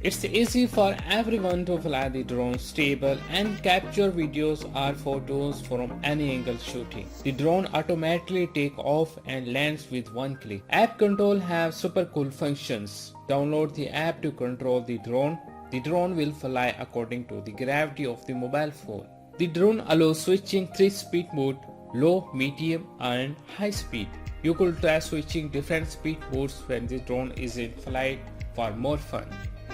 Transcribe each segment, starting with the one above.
It's easy for everyone to fly the drone stable and capture videos or photos from any angle shooting. The drone automatically takes off and lands with one click. App control have super cool functions. Download the app to control the drone. The drone will fly according to the gravity of the mobile phone. The drone allows switching 3-speed mode, low, medium and high speed. You could try switching different speed modes when the drone is in flight for more fun,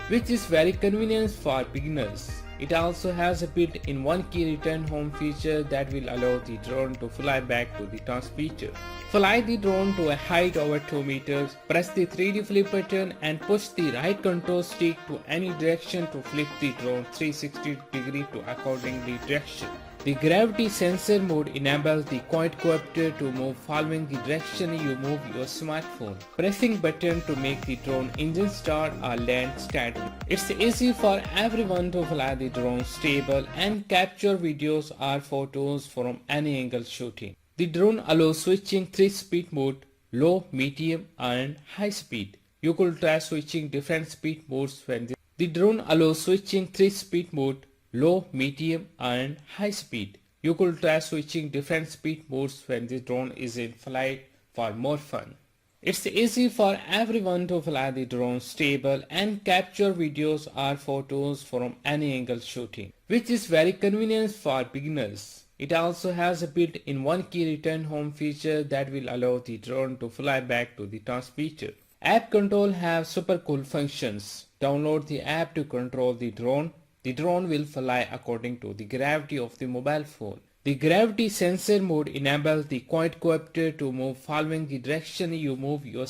which is very convenient for beginners. It also has a built-in one-key return home feature that will allow the drone to fly back to the transmitter. Fly the drone to a height over 2 meters, press the 3D flip button and push the right control stick to any direction to flip the drone 360 degrees to accordingly direction. The gravity sensor mode enables the quadcopter to move following the direction you move your smartphone. Pressing button to make the drone engine start or land steadily. It's easy for everyone to fly the drone stable and capture videos or photos from any angle shooting. The drone allows switching 3-speed mode, low, medium and high speed. You could try switching different speed modes when the drone allows switching 3-speed mode, low, medium and high speed. You could try switching different speed modes when the drone is in flight for more fun. It's easy for everyone to fly the drone stable and capture videos or photos from any angle shooting, which is very convenient for beginners. It also has a built-in one-key return home feature that will allow the drone to fly back to the transmitter. App control have super cool functions. Download the app to control the drone. The drone will fly according to the gravity of the mobile phone. The gravity sensor mode enables the quadcopter to move following the direction you move your